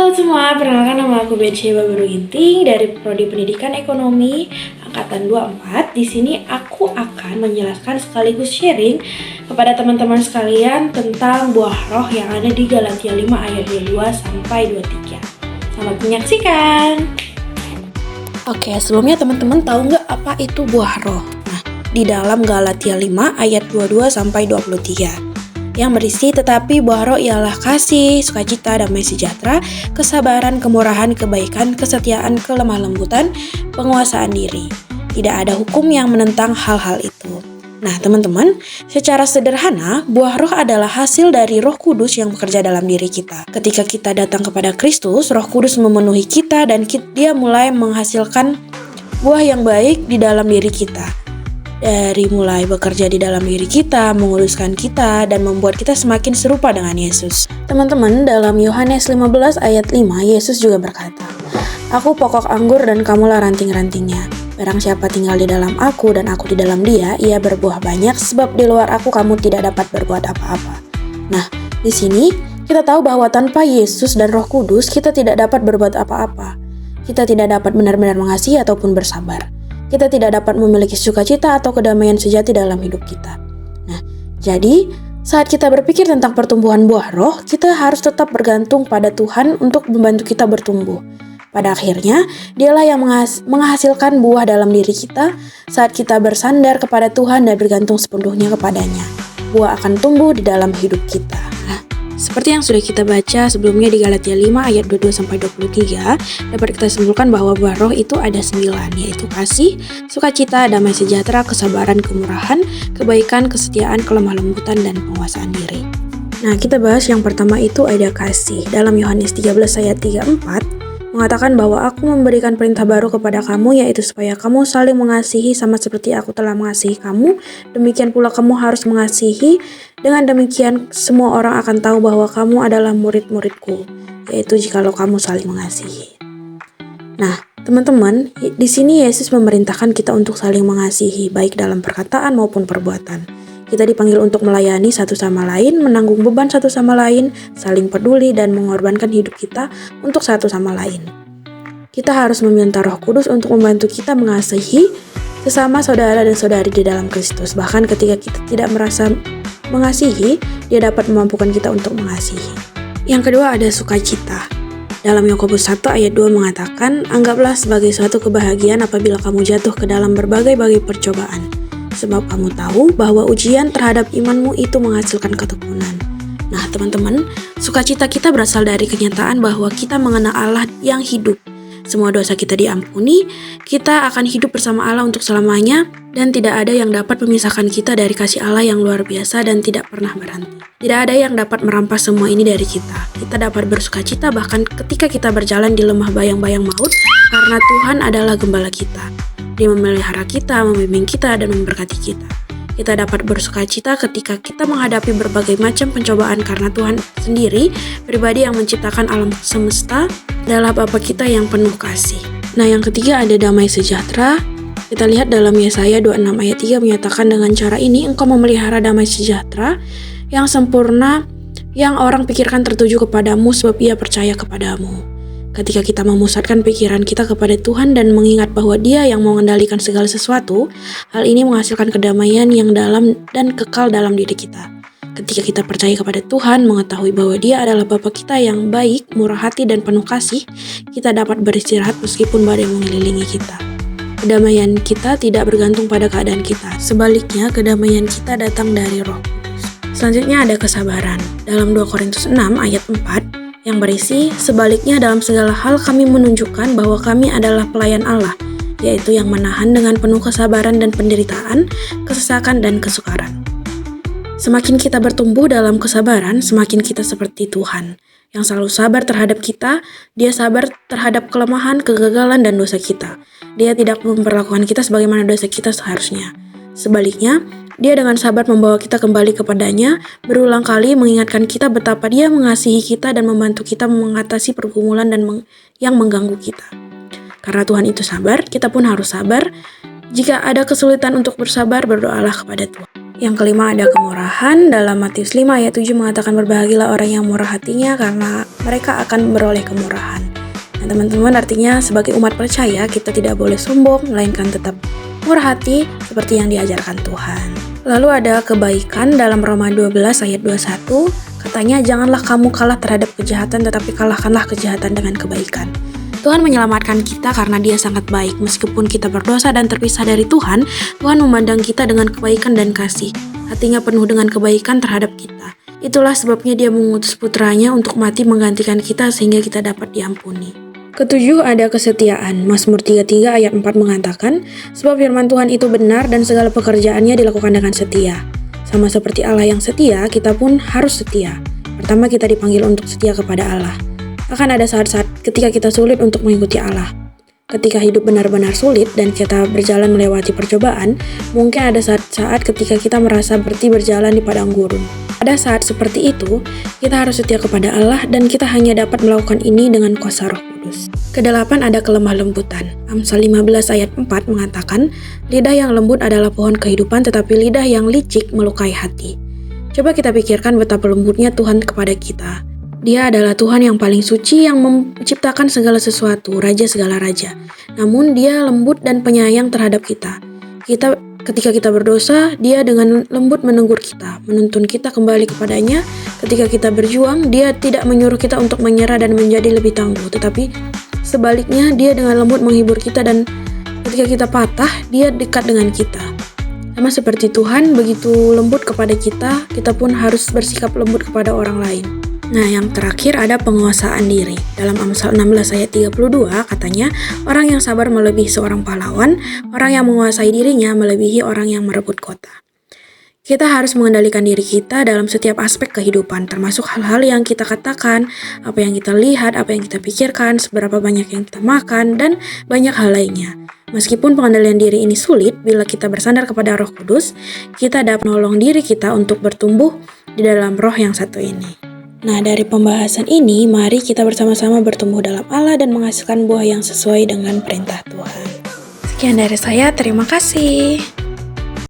Halo semua, perkenalkan nama aku Betsyeba Baruginting dari Prodi Pendidikan Ekonomi Angkatan 24. Di sini aku akan menjelaskan sekaligus sharing kepada teman-teman sekalian tentang buah roh yang ada di Galatia 5 ayat 22 sampai 23. Selamat menyaksikan. Oke, sebelumnya teman-teman tahu nggak apa itu buah roh? Nah, di dalam Galatia 5 ayat 22 sampai 23. Yang berisi, tetapi buah roh ialah kasih, sukacita, damai sejahtera, kesabaran, kemurahan, kebaikan, kesetiaan, kelemah lembutan, penguasaan diri. Tidak ada hukum yang menentang hal-hal itu. Nah teman-teman, secara sederhana, buah roh adalah hasil dari Roh Kudus yang bekerja dalam diri kita. Ketika kita datang kepada Kristus, Roh Kudus memenuhi kita dan Dia mulai menghasilkan buah yang baik di dalam diri kita. Dari mulai bekerja di dalam diri kita, menguduskan kita, dan membuat kita semakin serupa dengan Yesus. Teman-teman, dalam Yohanes 15 ayat 5, Yesus juga berkata, "Aku pokok anggur dan kamulah ranting-rantingnya. Barang siapa tinggal di dalam aku dan aku di dalam dia, ia berbuah banyak, sebab di luar aku kamu tidak dapat berbuat apa-apa." Nah, di sini kita tahu bahwa tanpa Yesus dan Roh Kudus, kita tidak dapat berbuat apa-apa. Kita tidak dapat benar-benar mengasihi ataupun bersabar. Kita tidak dapat memiliki sukacita atau kedamaian sejati dalam hidup kita. Nah, jadi saat kita berpikir tentang pertumbuhan buah roh, kita harus tetap bergantung pada Tuhan untuk membantu kita bertumbuh. Pada akhirnya, Dialah yang menghasilkan buah dalam diri kita saat kita bersandar kepada Tuhan dan bergantung sepenuhnya kepadanya. Buah akan tumbuh di dalam hidup kita. Nah, seperti yang sudah kita baca sebelumnya di Galatia 5 ayat 22-23, dapat kita simpulkan bahwa buah roh itu ada 9, yaitu kasih, sukacita, damai sejahtera, kesabaran, kemurahan, kebaikan, kesetiaan, kelemah lembutan, dan penguasaan diri. Nah, kita bahas yang pertama itu ada kasih. Dalam Yohanes 13 ayat 3-4, mengatakan bahwa aku memberikan perintah baru kepada kamu, yaitu supaya kamu saling mengasihi sama seperti aku telah mengasihi kamu. Demikian pula kamu harus mengasihi. Dengan demikian semua orang akan tahu bahwa kamu adalah murid-muridku, yaitu jikalau kamu saling mengasihi. Nah, teman-teman, di sini Yesus memerintahkan kita untuk saling mengasihi, baik dalam perkataan maupun perbuatan. Kita dipanggil untuk melayani satu sama lain, menanggung beban satu sama lain, saling peduli, dan mengorbankan hidup kita untuk satu sama lain. Kita harus meminta Roh Kudus untuk membantu kita mengasihi sesama saudara dan saudari di dalam Kristus. Bahkan ketika kita tidak merasa mengasihi, Dia dapat memampukan kita untuk mengasihi. Yang kedua ada sukacita. Dalam Yakobus 1 ayat 2 mengatakan, "Anggaplah sebagai suatu kebahagiaan apabila kamu jatuh ke dalam berbagai-bagai percobaan. Sebab kamu tahu bahwa ujian terhadap imanmu itu menghasilkan ketekunan." Nah teman-teman, sukacita kita berasal dari kenyataan bahwa kita mengenal Allah yang hidup. Semua dosa kita diampuni, kita akan hidup bersama Allah untuk selamanya, dan tidak ada yang dapat memisahkan kita dari kasih Allah yang luar biasa dan tidak pernah berhenti. Tidak ada yang dapat merampas semua ini dari kita. Kita dapat bersukacita bahkan ketika kita berjalan di lemah bayang-bayang maut, karena Tuhan adalah gembala kita. Dia memelihara kita, membimbing kita, dan memberkati kita. Kita dapat bersukacita ketika kita menghadapi berbagai macam pencobaan karena Tuhan sendiri, pribadi yang menciptakan alam semesta, adalah Bapa kita yang penuh kasih. Nah, yang ketiga ada damai sejahtera. Kita lihat dalam Yesaya 26 ayat 3 menyatakan, dengan cara ini engkau memelihara damai sejahtera yang sempurna, yang orang pikirkan tertuju kepadamu sebab ia percaya kepadamu. Ketika kita memusatkan pikiran kita kepada Tuhan dan mengingat bahwa Dia yang mengendalikan segala sesuatu, hal ini menghasilkan kedamaian yang dalam dan kekal dalam diri kita. Ketika kita percaya kepada Tuhan, mengetahui bahwa Dia adalah Bapa kita yang baik, murah hati, dan penuh kasih, kita dapat beristirahat meskipun badai mengelilingi kita. Kedamaian kita tidak bergantung pada keadaan kita. Sebaliknya, kedamaian kita datang dari Roh Kudus. Selanjutnya ada kesabaran. Dalam 2 Korintus 6 ayat 4, yang berisi, sebaliknya dalam segala hal kami menunjukkan bahwa kami adalah pelayan Allah, yaitu yang menahan dengan penuh kesabaran dan penderitaan, kesesakan, dan kesukaran. Semakin kita bertumbuh dalam kesabaran, semakin kita seperti Tuhan, yang selalu sabar terhadap kita. Dia sabar terhadap kelemahan, kegagalan, dan dosa kita. Dia tidak memperlakukan kita sebagaimana dosa kita seharusnya. Sebaliknya, Dia dengan sabar membawa kita kembali kepadanya, berulang kali mengingatkan kita betapa Dia mengasihi kita dan membantu kita mengatasi pergumulan yang mengganggu kita. Karena Tuhan itu sabar, kita pun harus sabar. Jika ada kesulitan untuk bersabar, berdoalah kepada Tuhan. Yang kelima ada kemurahan. Dalam Matius 5 ayat 7 mengatakan berbahagialah orang yang murah hatinya karena mereka akan beroleh kemurahan. Nah teman-teman, artinya sebagai umat percaya kita tidak boleh sombong, melainkan tetap murah hati seperti yang diajarkan Tuhan. Lalu ada kebaikan. Dalam Roma 12 ayat 21 katanya janganlah kamu kalah terhadap kejahatan, tetapi kalahkanlah kejahatan dengan kebaikan. Tuhan menyelamatkan kita karena Dia sangat baik. Meskipun kita berdosa dan terpisah dari Tuhan, Tuhan memandang kita dengan kebaikan dan kasih. Hatinya penuh dengan kebaikan terhadap kita. Itulah sebabnya Dia mengutus putranya untuk mati menggantikan kita sehingga kita dapat diampuni. Ketujuh ada kesetiaan. Mazmur 33 ayat 4 mengatakan, sebab firman Tuhan itu benar dan segala pekerjaannya dilakukan dengan setia. Sama seperti Allah yang setia, kita pun harus setia. Pertama, kita dipanggil untuk setia kepada Allah. Akan ada saat-saat ketika kita sulit untuk mengikuti Allah. Ketika hidup benar-benar sulit dan kita berjalan melewati percobaan, mungkin ada saat-saat ketika kita merasa seperti berjalan di padang gurun. Pada saat seperti itu, kita harus setia kepada Allah dan kita hanya dapat melakukan ini dengan kuasa Roh Kudus. Kedelapan ada kelemah lembutan. Amsal 15 ayat 4 mengatakan, lidah yang lembut adalah pohon kehidupan, tetapi lidah yang licik melukai hati. Coba kita pikirkan betapa lembutnya Tuhan kepada kita. Dia adalah Tuhan yang paling suci yang menciptakan segala sesuatu, Raja segala raja. Namun Dia lembut dan penyayang terhadap kita. Ketika kita berdosa, Dia dengan lembut menegur kita, menuntun kita kembali kepadanya. Ketika kita berjuang, Dia tidak menyuruh kita untuk menyerah dan menjadi lebih tangguh, tetapi sebaliknya Dia dengan lembut menghibur kita, dan ketika kita patah, Dia dekat dengan kita. Sama seperti Tuhan begitu lembut kepada kita, kita pun harus bersikap lembut kepada orang lain. Nah, yang terakhir ada penguasaan diri. Dalam Amsal 16 ayat 32 katanya, orang yang sabar melebihi seorang pahlawan, orang yang menguasai dirinya melebihi orang yang merebut kota. Kita harus mengendalikan diri kita dalam setiap aspek kehidupan, termasuk hal-hal yang kita katakan, apa yang kita lihat, apa yang kita pikirkan, seberapa banyak yang kita makan, dan banyak hal lainnya. Meskipun pengendalian diri ini sulit, bila kita bersandar kepada Roh Kudus, kita dapat menolong diri kita untuk bertumbuh di dalam roh yang satu ini. Nah, dari pembahasan ini, mari kita bersama-sama bertumbuh dalam Allah dan menghasilkan buah yang sesuai dengan perintah Tuhan. Sekian dari saya, terima kasih.